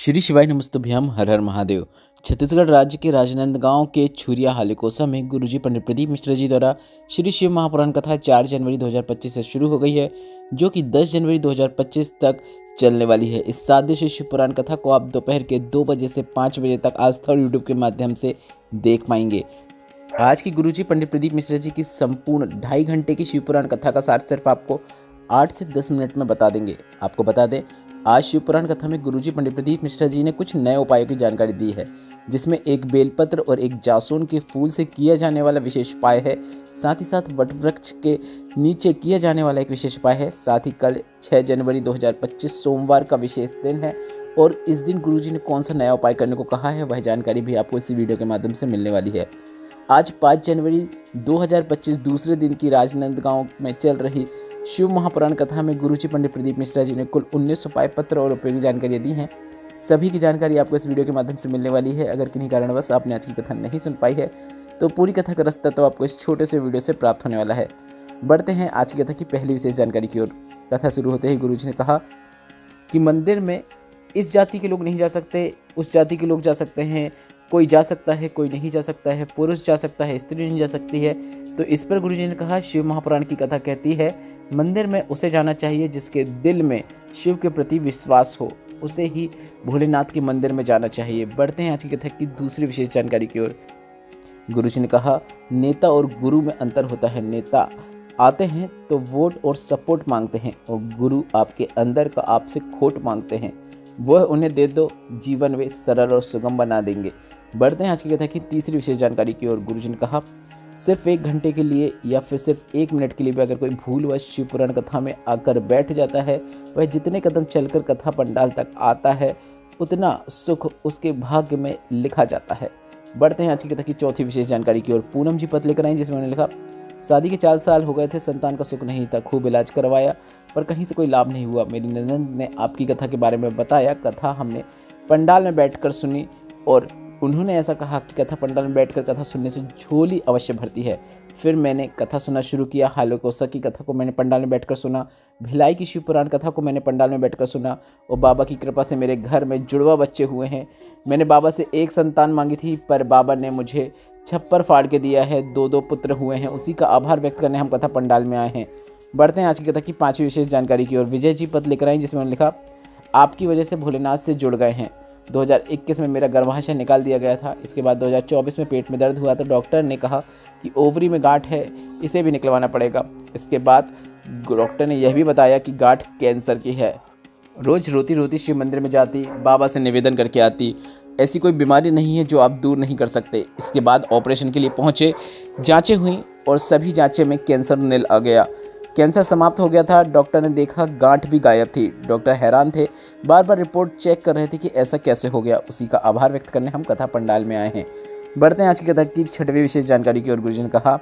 श्री शिवाय नमस्तुभ्यम। हर हर महादेव। छत्तीसगढ़ राज्य के राजनांदगांव के छुरिया हालीकोसा में गुरुजी पंडित प्रदीप मिश्रा जी द्वारा श्री शिव महापुराण कथा 4 जनवरी 2025 से शुरू हो गई है, जो कि 10 जनवरी 2025 तक चलने वाली है। इस 7 दिवसीय शिव पुराण कथा को आप दोपहर के 2 बजे से 5 बजे तक आस्था और यूट्यूब के माध्यम से देख पाएंगे। आज की गुरुजी पंडित प्रदीप मिश्रा जी की संपूर्ण 2.5 घंटे की शिव पुराण कथा का सार सिर्फ आपको 8 से 10 मिनट में बता देंगे। आपको बता दें, आज शिव पुराण कथा में गुरुजी पंडित प्रदीप मिश्रा जी ने कुछ नए उपायों की जानकारी दी है, जिसमें एक बेलपत्र और एक जासून के फूल से किया जाने वाला विशेष उपाय है। साथ ही साथ वट वृक्ष के नीचे किया जाने वाला एक विशेष उपाय है। साथ ही कल 6 जनवरी 2025 सोमवार का विशेष दिन है और इस दिन गुरुजी ने कौन सा नया उपाय करने को कहा है, वह जानकारी भी आपको इसी वीडियो के माध्यम से मिलने वाली है। आज 5 जनवरी 2025 दूसरे दिन की राजनांदगांव में चल रही शिव महापुराण कथा में गुरुजी पंडित प्रदीप मिश्रा जी ने कुल 19 उपाय पत्र और उपयोगी जानकारियाँ दी हैं। सभी की जानकारी आपको इस वीडियो के माध्यम से मिलने वाली है। अगर किन्हीं कारणवश आपने आज की कथा नहीं सुन पाई है तो पूरी कथा का रास्ता तो आपको इस छोटे से वीडियो से प्राप्त होने वाला है। बढ़ते हैं आज की कथा की पहली विशेष जानकारी की ओर। कथा शुरू होते ही गुरुजी ने कहा कि मंदिर में इस जाति के लोग नहीं जा सकते, उस जाति के लोग जा सकते हैं, कोई जा सकता है, कोई नहीं जा सकता है, पुरुष जा सकता है, स्त्री नहीं जा सकती है। तो इस पर गुरुजी ने कहा, शिव महापुराण की कथा कहती है मंदिर में उसे जाना चाहिए जिसके दिल में शिव के प्रति विश्वास हो, उसे ही भोलेनाथ के मंदिर में जाना चाहिए। बढ़ते हैं आज की कथा की दूसरी विशेष जानकारी की ओर। गुरुजी ने कहा, नेता और गुरु में अंतर होता है। नेता आते हैं तो वोट और सपोर्ट मांगते हैं और गुरु आपके अंदर का आपसे खोट मांगते हैं। वह उन्हें दे दो, जीवन वे सरल और सुगम बना देंगे। बढ़ते हैं आज की कथा की तीसरी विशेष जानकारी की ओर। गुरुजी ने कहा, सिर्फ 1 घंटे के लिए या फिर सिर्फ 1 मिनट के लिए भी अगर कोई भूलवश शिव पुराण कथा में आकर बैठ जाता है, वह जितने कदम चलकर कथा पंडाल तक आता है उतना सुख उसके भाग्य में लिखा जाता है। बढ़ते हैं आज की कथा की चौथी विशेष जानकारी की ओर। पूनम जी पत्र लेकर आई, जिसमें उन्होंने लिखा, शादी के 4 साल हो गए थे, संतान का सुख नहीं था, खूब इलाज करवाया पर कहीं से कोई लाभ नहीं हुआ। मेरी ननद ने आपकी कथा के बारे में बताया। कथा हमने पंडाल में बैठकर सुनी और उन्होंने ऐसा कहा कि कथा पंडाल में बैठकर कथा सुनने से झोली अवश्य भरती है। फिर मैंने कथा सुनना शुरू किया। हालीकोसा की कथा को मैंने पंडाल में बैठकर सुना, भिलाई की शिव पुराण कथा को मैंने पंडाल में बैठकर सुना और बाबा की कृपा से मेरे घर में जुड़वा बच्चे हुए हैं। मैंने बाबा से 1 संतान मांगी थी पर बाबा ने मुझे छप्पर फाड़ के दिया है। 2 पुत्र हुए हैं, उसी का आभार व्यक्त करने हम कथा पंडाल में आए हैं। बढ़ते हैं आज की कथा की 5वीं विशेष जानकारी की ओर। विजय जी पत्र लेकर आई, जिसमें उन्होंने लिखा, आपकी वजह से भोलेनाथ से जुड़ गए हैं। 2021 में मेरा गर्भाशय निकाल दिया गया था। इसके बाद 2024 में पेट में दर्द हुआ तो डॉक्टर ने कहा कि ओवरी में गांठ है, इसे भी निकलवाना पड़ेगा। इसके बाद डॉक्टर ने यह भी बताया कि गांठ कैंसर की है। रोज़ रोती रोती शिव मंदिर में जाती, बाबा से निवेदन करके आती। ऐसी कोई बीमारी नहीं है जो आप दूर नहीं कर सकते। इसके बाद ऑपरेशन के लिए पहुँचे, जाँचें हुई और सभी जाँचें में कैंसर निल आ गया। कैंसर समाप्त हो गया था। डॉक्टर ने देखा गांठ भी गायब थी। डॉक्टर हैरान थे, बार बार रिपोर्ट चेक कर रहे थे कि ऐसा कैसे हो गया। उसी का आभार व्यक्त करने हम कथा पंडाल में आए हैं। बढ़ते हैं आज की कथा की 6वीं विशेष जानकारी की ओर। गुरुजी ने कहा,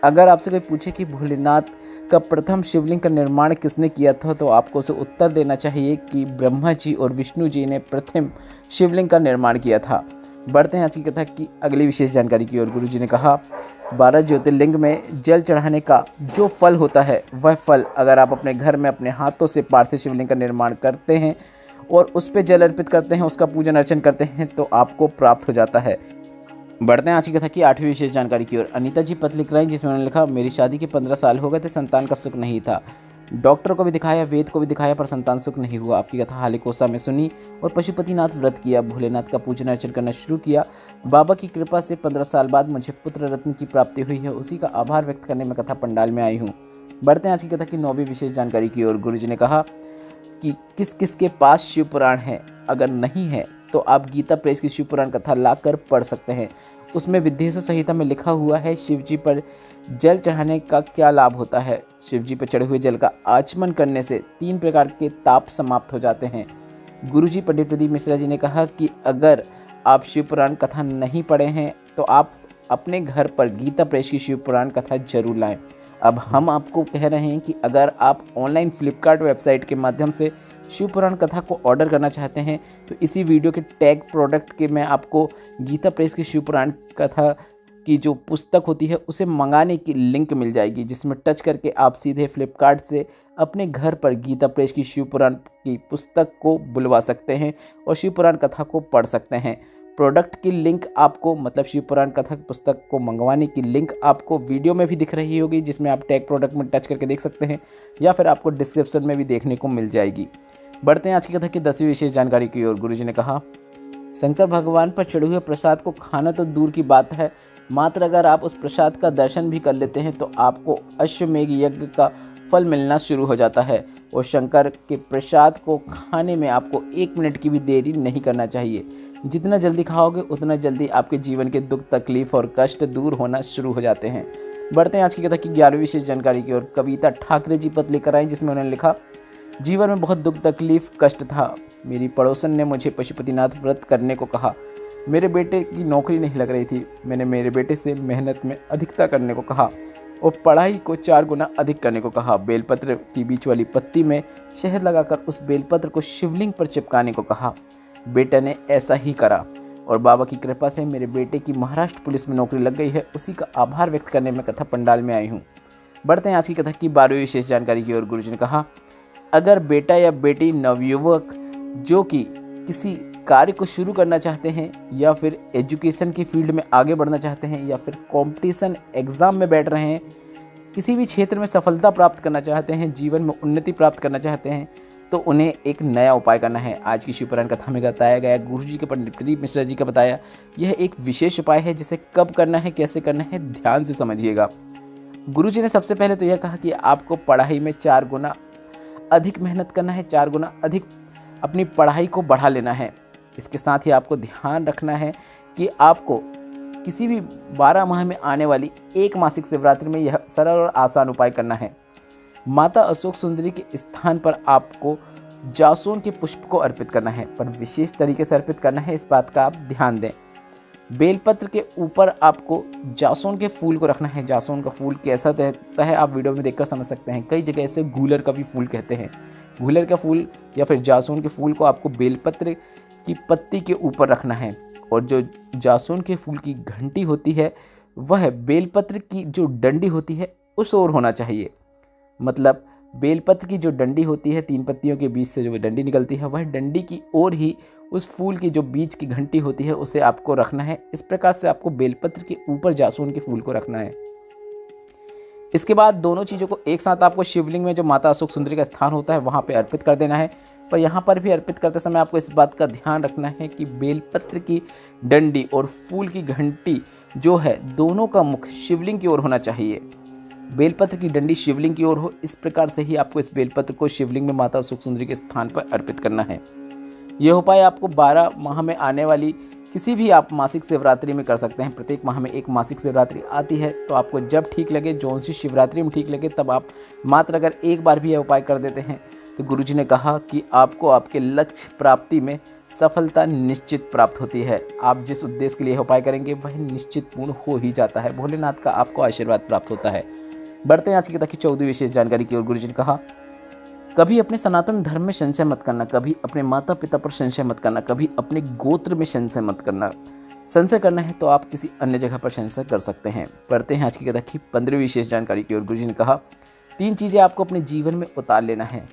अगर आपसे कोई पूछे कि भोलेनाथ का प्रथम शिवलिंग का निर्माण किसने किया था तो आपको उसे उत्तर देना चाहिए कि ब्रह्मा जी और विष्णु जी ने प्रथम शिवलिंग का निर्माण किया था। बढ़ते हैं आज की कथा की अगली विशेष जानकारी की ओर। गुरुजी ने कहा, 12 ज्योतिर्लिंग में जल चढ़ाने का जो फल होता है, वह फल अगर आप अपने घर में अपने हाथों से पार्थिव शिवलिंग का निर्माण करते हैं और उस पर जल अर्पित करते हैं, उसका पूजन अर्चन करते हैं तो आपको प्राप्त हो जाता है। बढ़ते हैं आज की कथा की 8वीं विशेष जानकारी की ओर। अनीता जी पत्र लिख रही हैं, जिसमें उन्होंने लिखा, मेरी शादी के 15 साल हो गए थे, संतान का सुख नहीं था। डॉक्टर को भी दिखाया, वेद को भी दिखाया पर संतान सुख नहीं हुआ। आपकी कथा हालीकोसा में सुनी और पशुपतिनाथ व्रत किया, भोलेनाथ का पूजन अर्चन करना शुरू किया। बाबा की कृपा से 15 साल बाद मुझे पुत्र रत्न की प्राप्ति हुई है। उसी का आभार व्यक्त करने में कथा पंडाल में आई हूँ। बढ़ते हैं आज की कथा की 9वीं विशेष जानकारी की ओर। गुरुजी ने कहा कि किस किस के पास शिव पुराण है, अगर नहीं है तो आप गीता प्रेस की शिव पुराण कथा लाकर पढ़ सकते हैं। उसमें विद्येश्वर संहिता में लिखा हुआ है शिव जी पर जल चढ़ाने का क्या लाभ होता है। शिव जी पर चढ़े हुए जल का आचमन करने से 3 प्रकार के ताप समाप्त हो जाते हैं। गुरुजी पंडित प्रदीप मिश्रा जी ने कहा कि अगर आप शिव पुराण कथा नहीं पढ़े हैं तो आप अपने घर पर गीता प्रेस की शिव पुराण कथा जरूर लाएं। अब हम आपको कह रहे हैं कि अगर आप ऑनलाइन फ्लिपकार्ट वेबसाइट के माध्यम से शिव पुराण कथा को ऑर्डर करना चाहते हैं तो इसी वीडियो के टैग प्रोडक्ट के मैं आपको गीता प्रेस की शिव पुराण कथा की जो पुस्तक होती है उसे मंगाने की लिंक मिल जाएगी, जिसमें टच करके आप सीधे फ्लिपकार्ट से अपने घर पर गीता प्रेस की शिव पुराण की पुस्तक को बुलवा सकते हैं और शिव पुराण कथा को पढ़ सकते हैं। प्रोडक्ट की लिंक आपको, मतलब शिव पुराण कथा की पुस्तक को मंगवाने की लिंक आपको वीडियो में भी दिख रही होगी, जिसमें आप टैग प्रोडक्ट में टच करके देख सकते हैं, या फिर आपको डिस्क्रिप्शन में भी देखने को मिल जाएगी। बढ़ते हैं आज की कथा की 10वीं विशेष जानकारी की ओर। गुरुजी ने कहा, शंकर भगवान पर चढ़े हुए प्रसाद को खाना तो दूर की बात है, मात्र अगर आप उस प्रसाद का दर्शन भी कर लेते हैं तो आपको अश्वमेघ यज्ञ का फल मिलना शुरू हो जाता है। और शंकर के प्रसाद को खाने में आपको 1 मिनट की भी देरी नहीं करना चाहिए। जितना जल्दी खाओगे उतना जल्दी आपके जीवन के दुख, तकलीफ और कष्ट दूर होना शुरू हो जाते हैं। बढ़ते हैं आज की कथा की 11वीं विशेष जानकारी की ओर। कविता ठाकरे जी पत्र लेकर आई, जिसमें उन्होंने लिखा, जीवन में बहुत दुख, तकलीफ, कष्ट था। मेरी पड़ोसन ने मुझे पशुपतिनाथ व्रत करने को कहा। मेरे बेटे की नौकरी नहीं लग रही थी। मैंने मेरे बेटे से मेहनत में अधिकता करने को कहा और पढ़ाई को 4 गुना अधिक करने को कहा। बेलपत्र की बीच वाली पत्ती में शहद लगाकर उस बेलपत्र को शिवलिंग पर चिपकाने को कहा। बेटा ने ऐसा ही करा और बाबा की कृपा से मेरे बेटे की महाराष्ट्र पुलिस में नौकरी लग गई है। उसी का आभार व्यक्त करने में कथा पंडाल में आई हूँ। बढ़ते हैं आज की कथा की 12वीं विशेष जानकारी की ओर। गुरुजी ने कहा, अगर बेटा या बेटी नवयुवक जो कि किसी कार्य को शुरू करना चाहते हैं, या फिर एजुकेशन की फील्ड में आगे बढ़ना चाहते हैं, या फिर कंपटीशन एग्ज़ाम में बैठ रहे हैं, किसी भी क्षेत्र में सफलता प्राप्त करना चाहते हैं, जीवन में उन्नति प्राप्त करना चाहते हैं, तो उन्हें एक नया उपाय करना है। आज की शिव पुराण कथा में बताया गया, गुरुजी के पंडित प्रदीप मिश्रा जी का बताया, यह एक विशेष उपाय है जिसे कब करना है, कैसे करना है, ध्यान से समझिएगा। गुरुजी ने सबसे पहले तो यह कहा कि आपको पढ़ाई में 4 गुना अधिक मेहनत करना है, 4 गुना अधिक अपनी पढ़ाई को बढ़ा लेना है। इसके साथ ही आपको ध्यान रखना है कि आपको किसी भी 12 माह में आने वाली एक मासिक शिवरात्रि में यह सरल और आसान उपाय करना है। माता अशोक सुंदरी के स्थान पर आपको जासून के पुष्प को अर्पित करना है, पर विशेष तरीके से अर्पित करना है, इस बात का आप ध्यान दें। बेलपत्र के ऊपर आपको जासून के फूल को रखना है। जासून का फूल कैसा रहता है आप वीडियो में देखकर समझ सकते हैं। कई जगह इसे गूलर का भी फूल कहते हैं। गूलर का फूल या फिर जासून के फूल को आपको बेलपत्र की पत्ती के ऊपर रखना है, और जो जासून के फूल की घंटी होती है वह बेलपत्र की जो डंडी होती है उस ओर होना चाहिए। मतलब बेलपत्र की जो डंडी होती है, 3 पत्तियों के बीच से जो डंडी निकलती है, वह डंडी की ओर ही उस फूल की जो बीच की घंटी होती है उसे आपको रखना है। इस प्रकार से आपको बेलपत्र के ऊपर जासून के फूल को रखना है। इसके बाद दोनों चीज़ों को एक साथ आपको शिवलिंग में जो माता अशोक सुंदरी का स्थान होता है वहाँ पे अर्पित कर देना है। पर यहाँ पर भी अर्पित करते समय आपको इस बात का ध्यान रखना है कि बेलपत्र की डंडी और फूल की घंटी जो है, दोनों का मुख शिवलिंग की ओर होना चाहिए। बेलपत्र की डंडी शिवलिंग की ओर हो, इस प्रकार से ही आपको इस बेलपत्र को शिवलिंग में माता अशोक सुंदरी के स्थान पर अर्पित करना है। यह उपाय आपको 12 माह में आने वाली किसी भी आप मासिक शिवरात्रि में कर सकते हैं। प्रत्येक माह में एक मासिक शिवरात्रि आती है, तो आपको जब ठीक लगे, जो सी शिवरात्रि में ठीक लगे, तब आप मात्र अगर एक बार भी यह उपाय कर देते हैं तो गुरुजी ने कहा कि आपको आपके लक्ष्य प्राप्ति में सफलता निश्चित प्राप्त होती है। आप जिस उद्देश्य के लिए उपाय करेंगे वह निश्चित पूर्ण हो ही जाता है। भोलेनाथ का आपको आशीर्वाद प्राप्त होता है। बढ़ते हैं आज की कथा की 14वीं विशेष जानकारी की ओर। गुरुजी ने कहा, कभी अपने सनातन धर्म में संशय मत करना, कभी अपने माता पिता पर संशय मत करना, कभी अपने गोत्र में संशय मत करना। संशय करना है तो आप किसी अन्य जगह पर संशय कर सकते हैं। पढ़ते हैं आज की कथा की 15वीं विशेष जानकारी की ओर। गुरुजी ने कहा, 3 चीज़ें आपको अपने जीवन में उतार लेना है।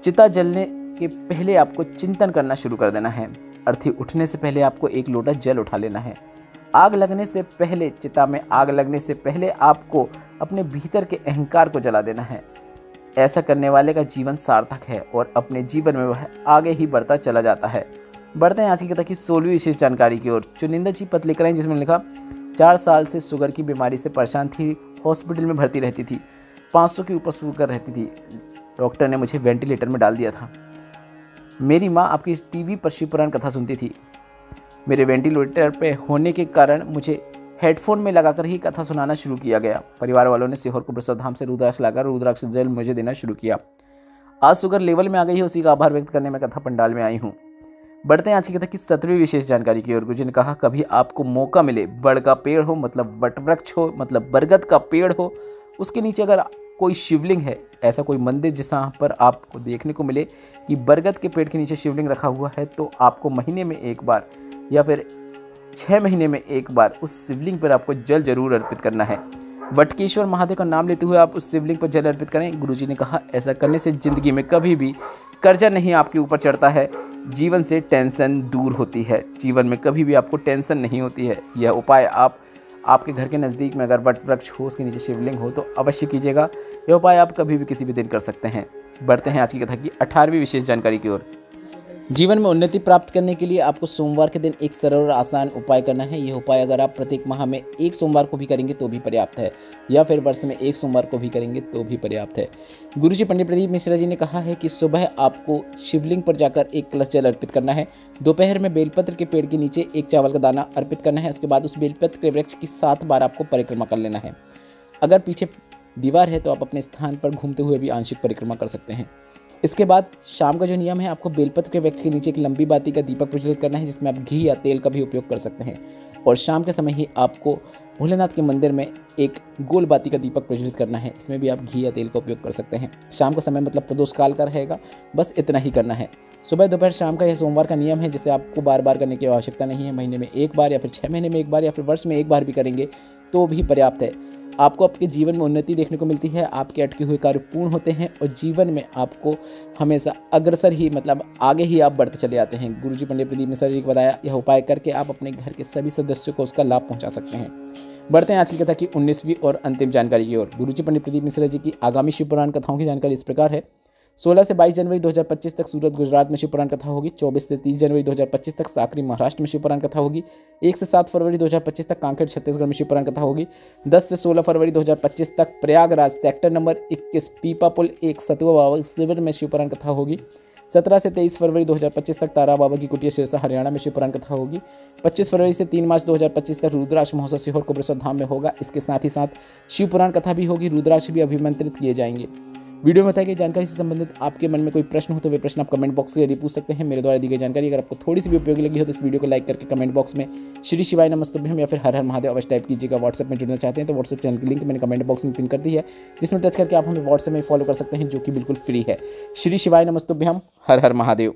चिता जलने के पहले आपको चिंतन करना शुरू कर देना है। अर्थी उठने से पहले आपको 1 लोटा जल उठा लेना है। आग लगने से पहले, चिता में आग लगने से पहले आपको अपने भीतर के अहंकार को जला देना है। ऐसा करने वाले का जीवन सार्थक है और अपने जीवन में वह आगे ही बढ़ता चला जाता है। बढ़ते हैं आज की कथा की 16वीं विशेष जानकारी की ओर। चुनिंदा जी पत्र लेकर आए, जिसमें लिखा, 4 साल से शुगर की बीमारी से परेशान थी, हॉस्पिटल में भर्ती रहती थी, 500 के ऊपर शुगर रहती थी। डॉक्टर ने मुझे वेंटिलेटर में डाल दिया था। मेरी माँ आपकी टीवी पर शिव पुराण कथा सुनती थी। मेरे वेंटिलेटर पे होने के कारण मुझे हेडफोन में लगाकर ही कथा सुनाना शुरू किया गया। परिवार वालों ने सीहोर को प्रसाद धाम से रुद्राक्ष लाकर रुद्राक्ष जल मुझे देना शुरू किया। आज शुगर लेवल में आ गई है, उसी का आभार व्यक्त करने में कथा पंडाल में आई हूँ। बढ़ते हैं आज की कथा की 17वीं विशेष जानकारी की ओर। गुरुजी ने कहा, कभी आपको मौका मिले, बड़ का पेड़ हो मतलब वट वृक्ष हो मतलब बरगद का पेड़ हो, उसके नीचे अगर कोई शिवलिंग है, ऐसा कोई मंदिर जहाँ पर आपको देखने को मिले कि बरगद के पेड़ के नीचे शिवलिंग रखा हुआ है, तो आपको महीने में एक बार या फिर 6 महीने में एक बार उस शिवलिंग पर आपको जल जरूर अर्पित करना है। वटकेश्वर महादेव का नाम लेते हुए आप उस शिवलिंग पर जल अर्पित करें। गुरुजी ने कहा ऐसा करने से ज़िंदगी में कभी भी कर्जा नहीं आपके ऊपर चढ़ता है, जीवन से टेंशन दूर होती है, जीवन में कभी भी आपको टेंशन नहीं होती है। यह उपाय आप आपके घर के नज़दीक में अगर वट वृक्ष हो, उसके नीचे शिवलिंग हो तो अवश्य कीजिएगा। यह उपाय आप कभी भी किसी भी दिन कर सकते हैं। बढ़ते हैं आज की कथा की 18वीं विशेष जानकारी की ओर। जीवन में उन्नति प्राप्त करने के लिए आपको सोमवार के दिन एक सरल और आसान उपाय करना है। यह उपाय अगर आप प्रत्येक माह में एक सोमवार को भी करेंगे तो भी पर्याप्त है, या फिर वर्ष में एक सोमवार को भी करेंगे तो भी पर्याप्त है। गुरुजी पंडित प्रदीप मिश्रा जी ने कहा है कि सुबह आपको शिवलिंग पर जाकर एक कलश जल अर्पित करना है। दोपहर में बेलपत्र के पेड़ के नीचे एक चावल का दाना अर्पित करना है। उसके बाद उस बेलपत्र के वृक्ष की 7 बार आपको परिक्रमा कर लेना है। अगर पीछे दीवार है तो आप अपने स्थान पर घूमते हुए भी आंशिक परिक्रमा कर सकते हैं। इसके बाद शाम का जो नियम है, आपको बेलपत्र के वृक्ष के नीचे एक लंबी बाती का दीपक प्रज्वलित करना है, जिसमें आप घी या तेल का भी उपयोग कर सकते हैं। और शाम के समय ही आपको भोलेनाथ के मंदिर में एक गोल बाती का दीपक प्रज्वलित करना है, इसमें भी आप घी या तेल का उपयोग कर सकते हैं। शाम का समय मतलब प्रदोष काल का रहेगा। बस इतना ही करना है। सुबह दोपहर शाम का यह सोमवार का नियम है, जिसे आपको बार बार करने की आवश्यकता नहीं है। महीने में एक बार या फिर 6 महीने में एक बार या फिर वर्ष में एक बार भी करेंगे तो भी पर्याप्त है। आपको आपके जीवन में उन्नति देखने को मिलती है, आपके अटके हुए कार्य पूर्ण होते हैं और जीवन में आपको हमेशा अग्रसर ही मतलब आगे ही आप बढ़ते चले जाते हैं। गुरुजी पंडित प्रदीप मिश्रा जी को बताया यह उपाय करके आप अपने घर के सभी सदस्यों को उसका लाभ पहुंचा सकते हैं। बढ़ते हैं आज की कथा की 19वीं और अंतिम जानकारी की ओर। गुरुजी पंडित प्रदीप मिश्रा जी की आगामी शिव पुराण कथाओं की जानकारी इस प्रकार है। 16 से 22 जनवरी 2025 तक सूरत गुजरात में शिव पुराण कथा होगी। 24 से 30 जनवरी 2025 तक साकरी महाराष्ट्र में शिव पुराण कथा होगी। 1 से 7 फरवरी 2025 तक कांकेर छत्तीसगढ़ में शिव पुराण कथा होगी। 10 से 16 फरवरी 2025 तक प्रयागराज सेक्टर नंबर 21 पीपा पुल 1 सतुआ बाबा शिविर में शिव पुराण कथा होगी। 17 से 23 फरवरी 2025 तक तारा बाबा की कुटिया सिरसा हरियाणा में शिव पुराण कथा होगी। 25 फरवरी से 3 मार्च 2025 तक रुद्राक्ष महोत्सव सीहोर कुबेरेश्वर धाम में होगा। इसके साथ ही साथ शिव पुराण कथा भी होगी, रुद्राक्ष भी अभिमंत्रित किए जाएंगे। वीडियो में बताई गई जानकारी से संबंधित आपके मन में कोई प्रश्न हो तो वे प्रश्न आप कमेंट बॉक्स के जरिए पूछ सकते हैं। मेरे द्वारा दी गई जानकारी अगर आपको थोड़ी सी भी उपयोगी लगी हो तो इस वीडियो को लाइक करके कमेंट बॉक्स में श्री शिवाय नमस्तुभ्यम या फिर हर हर महादेव अवश्य टाइप कीजिएगा। व्हाट्सएप में जुड़ना चाहते हैं तो व्हाट्सएप चैनल की लिंक मैंने कमेंट बॉक्स में पिन कर दी है, जिसमें टच करके आप हमें व्हाट्सएप में फॉलो कर सकते हैं, जो कि बिल्कुल फ्री है। श्री शिवाय नमस्तुभ्यम, हर हर महादेव।